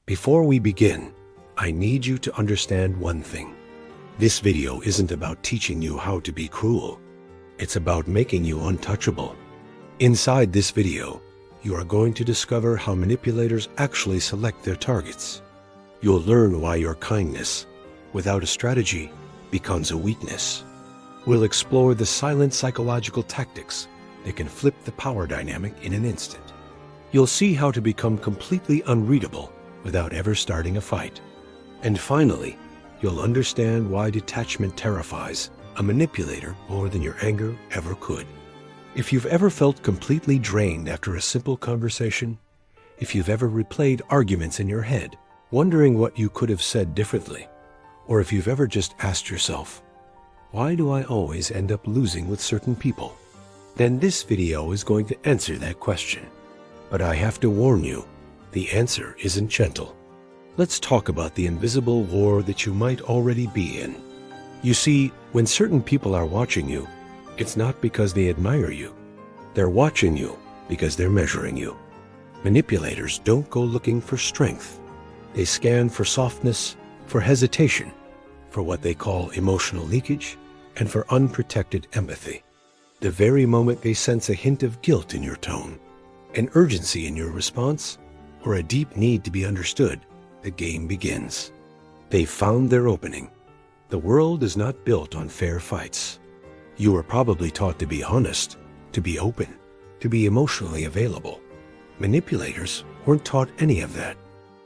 Before we begin, I need you to understand one thing. This video isn't about teaching you how to be cruel. It's about making you untouchable. Inside this video, you are going to discover how manipulators actually select their targets. You'll learn why your kindness, without a strategy, becomes a weakness. We'll explore the silent psychological tactics that can flip the power dynamic in an instant. You'll see how to become completely unreadable without ever starting a fight. And finally, you'll understand why detachment terrifies a manipulator more than your anger ever could. If you've ever felt completely drained after a simple conversation, if you've ever replayed arguments in your head, wondering what you could have said differently, or if you've ever just asked yourself, why do I always end up losing with certain people? Then this video is going to answer that question. But I have to warn you, the answer isn't gentle. Let's talk about the invisible war that you might already be in. You see, when certain people are watching you, it's not because they admire you. They're watching you because they're measuring you. Manipulators don't go looking for strength. They scan for softness, for hesitation, for what they call emotional leakage, and for unprotected empathy. The very moment they sense a hint of guilt in your tone, an urgency in your response, or a deep need to be understood, the game begins. They've found their opening. The world is not built on fair fights. You were probably taught to be honest, to be open, to be emotionally available. Manipulators weren't taught any of that.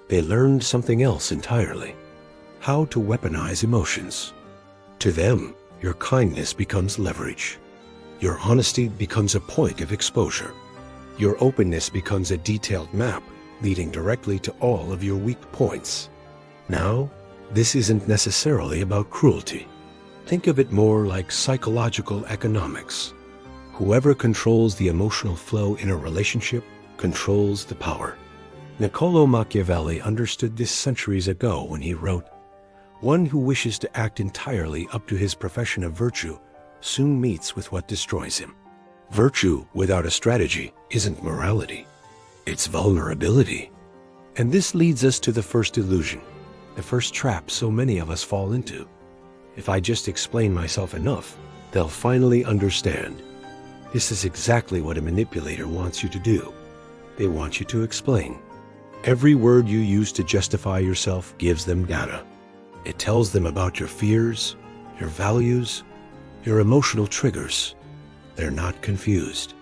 They learned something else entirely: how to weaponize emotions. To them, your kindness becomes leverage. Your honesty becomes a point of exposure. Your openness becomes a detailed map leading directly to all of your weak points. Now, this isn't necessarily about cruelty. Think of it more like psychological economics. Whoever controls the emotional flow in a relationship controls the power. Niccolò Machiavelli understood this centuries ago when he wrote, "One who wishes to act entirely up to his profession of virtue soon meets with what destroys him." Virtue without a strategy isn't morality. It's vulnerability. And this leads us to the first illusion, the first trap so many of us fall into. If I just explain myself enough, they'll finally understand. This is exactly what a manipulator wants you to do. They want you to explain. Every word you use to justify yourself gives them data. It tells them about your fears, your values, your emotional triggers. They're not confused.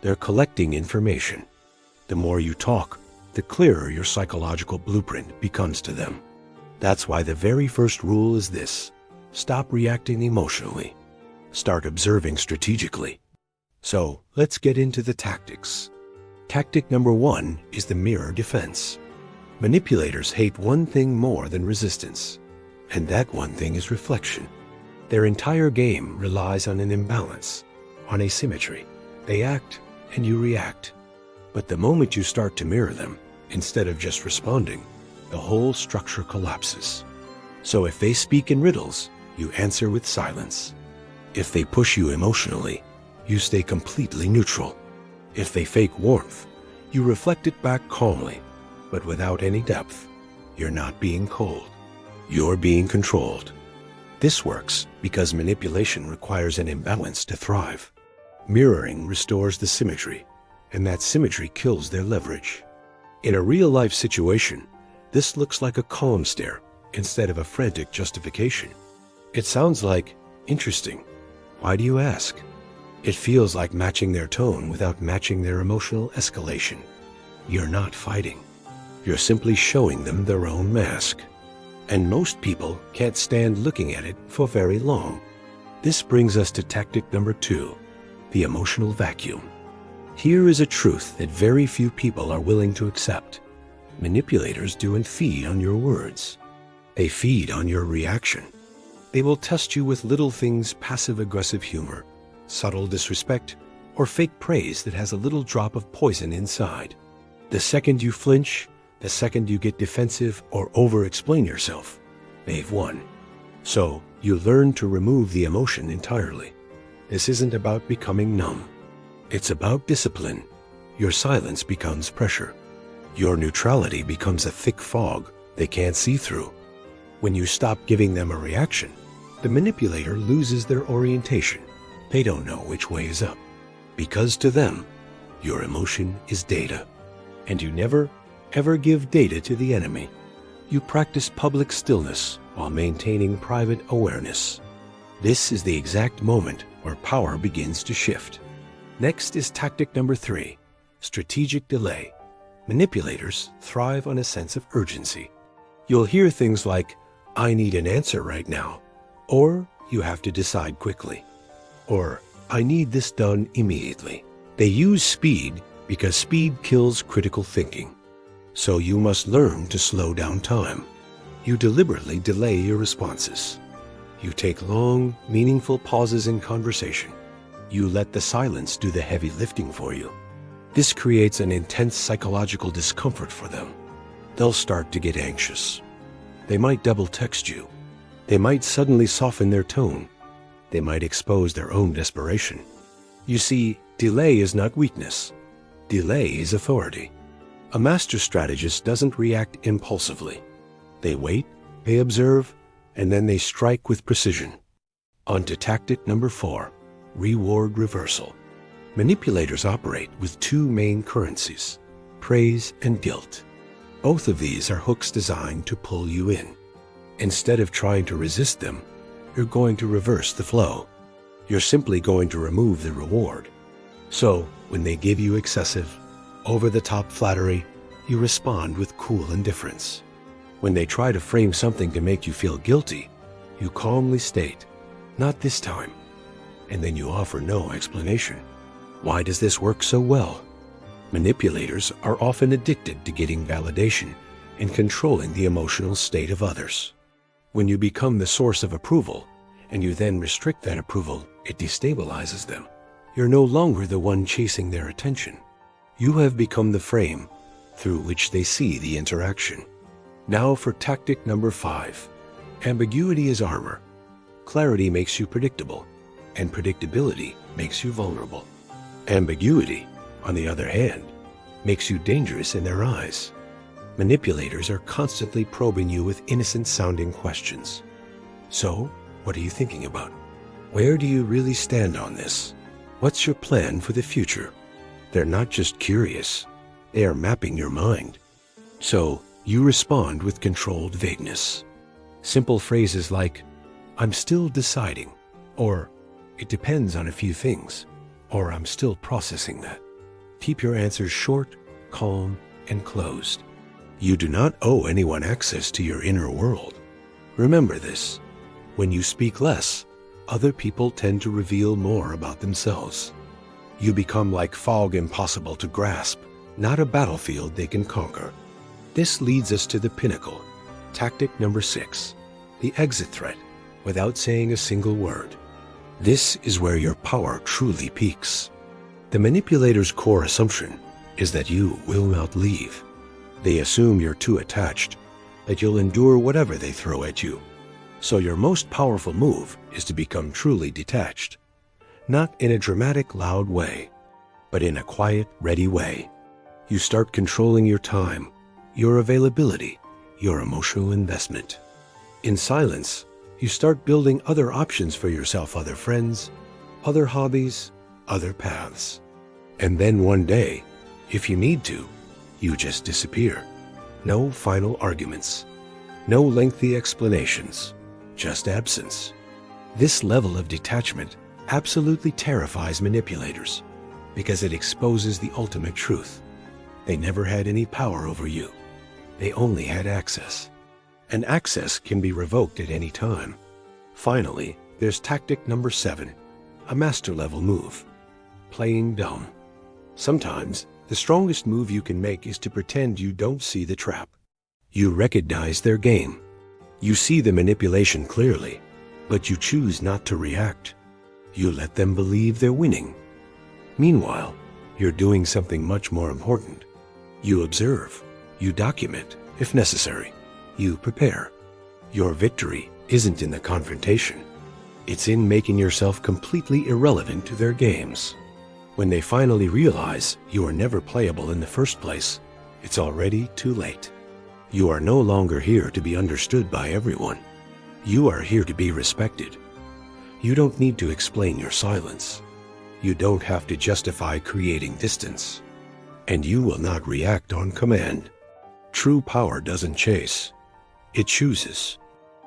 They're collecting information. The more you talk, the clearer your psychological blueprint becomes to them. That's why the very first rule is this: stop reacting emotionally. Start observing strategically. So let's get into the tactics. Tactic number 1 is the mirror defense. Manipulators hate one thing more than resistance, and that one thing is reflection. Their entire game relies on an imbalance, on asymmetry. They act and you react. But the moment you start to mirror them, instead of just responding, the whole structure collapses. So if they speak in riddles, you answer with silence. If they push you emotionally, you stay completely neutral. If they fake warmth, you reflect it back calmly, but without any depth. You're not being cold. You're being controlled. This works because manipulation requires an imbalance to thrive. Mirroring restores the symmetry, and that symmetry kills their leverage. In a real-life situation, this looks like a calm stare instead of a frantic justification. It sounds like, interesting. Why do you ask? It feels like matching their tone without matching their emotional escalation. You're not fighting. You're simply showing them their own mask. And most people can't stand looking at it for very long. This brings us to tactic number 2, the emotional vacuum. Here is a truth that very few people are willing to accept. Manipulators don't feed on your words. They feed on your reaction. They will test you with little things: passive-aggressive humor, subtle disrespect, or fake praise that has a little drop of poison inside. The second you flinch, the second you get defensive or over-explain yourself, they've won. So you learn to remove the emotion entirely. This isn't about becoming numb. It's about discipline. Your silence becomes pressure. Your neutrality becomes a thick fog they can't see through. When you stop giving them a reaction, the manipulator loses their orientation. They don't know which way is up. Because to them, your emotion is data. And you never, ever give data to the enemy. You practice public stillness while maintaining private awareness. This is the exact moment where power begins to shift. Next is tactic number 3, strategic delay. Manipulators thrive on a sense of urgency. You'll hear things like, "I need an answer right now," or "You have to decide quickly," or "I need this done immediately." They use speed because speed kills critical thinking. So you must learn to slow down time. You deliberately delay your responses. You take long, meaningful pauses in conversation. You let the silence do the heavy lifting for you. This creates an intense psychological discomfort for them. They'll start to get anxious. They might double text you. They might suddenly soften their tone. They might expose their own desperation. You see, delay is not weakness. Delay is authority. A master strategist doesn't react impulsively. They wait, they observe, and then they strike with precision. On to tactic number 4, reward reversal. Manipulators operate with 2 main currencies, praise and guilt. Both of these are hooks designed to pull you in. Instead of trying to resist them, you're going to reverse the flow. You're simply going to remove the reward. So, when they give you excessive, over-the-top flattery, you respond with cool indifference. When they try to frame something to make you feel guilty, you calmly state, "Not this time," and then you offer no explanation. Why does this work so well? Manipulators are often addicted to getting validation and controlling the emotional state of others. When you become the source of approval, and you then restrict that approval, it destabilizes them. You're no longer the one chasing their attention. You have become the frame through which they see the interaction. Now for tactic number 5. Ambiguity is armor. Clarity makes you predictable, and predictability makes you vulnerable. Ambiguity, on the other hand, makes you dangerous in their eyes. Manipulators are constantly probing you with innocent-sounding questions. So, what are you thinking about? Where do you really stand on this? What's your plan for the future? They're not just curious, they are mapping your mind. So, you respond with controlled vagueness. Simple phrases like, "I'm still deciding," or "It depends on a few things," or "I'm still processing that." Keep your answers short, calm, and closed. You do not owe anyone access to your inner world. Remember this. When you speak less, other people tend to reveal more about themselves. You become like fog impossible to grasp, not a battlefield they can conquer. This leads us to the pinnacle. Tactic number 6, the exit threat, without saying a single word. This is where your power truly peaks. The manipulator's core assumption is that you will not leave. They assume you're too attached, that you'll endure whatever they throw at you. So your most powerful move is to become truly detached. Not in a dramatic, loud way, but in a quiet, ready way. You start controlling your time, your availability, your emotional investment. In silence, you start building other options for yourself, other friends, other hobbies, other paths. And then one day, if you need to, you just disappear. No final arguments, no lengthy explanations, just absence. This level of detachment absolutely terrifies manipulators because it exposes the ultimate truth. They never had any power over you. They only had access. And access can be revoked at any time. Finally, there's tactic number 7, a master-level move. Playing dumb. Sometimes, the strongest move you can make is to pretend you don't see the trap. You recognize their game. You see the manipulation clearly, but you choose not to react. You let them believe they're winning. Meanwhile, you're doing something much more important. You observe. You document, if necessary. You prepare. Your victory isn't in the confrontation. It's in making yourself completely irrelevant to their games. When they finally realize you are never playable in the first place, it's already too late. You are no longer here to be understood by everyone. You are here to be respected. You don't need to explain your silence. You don't have to justify creating distance. And you will not react on command. True power doesn't chase. It chooses.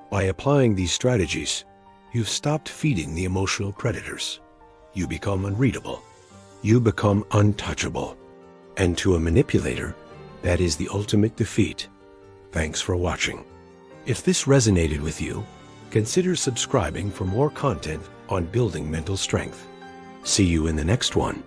By applying these strategies, you've stopped feeding the emotional predators. You become unreadable. You become untouchable. And to a manipulator, that is the ultimate defeat. Thanks for watching. If this resonated with you, consider subscribing for more content on building mental strength. See you in the next one.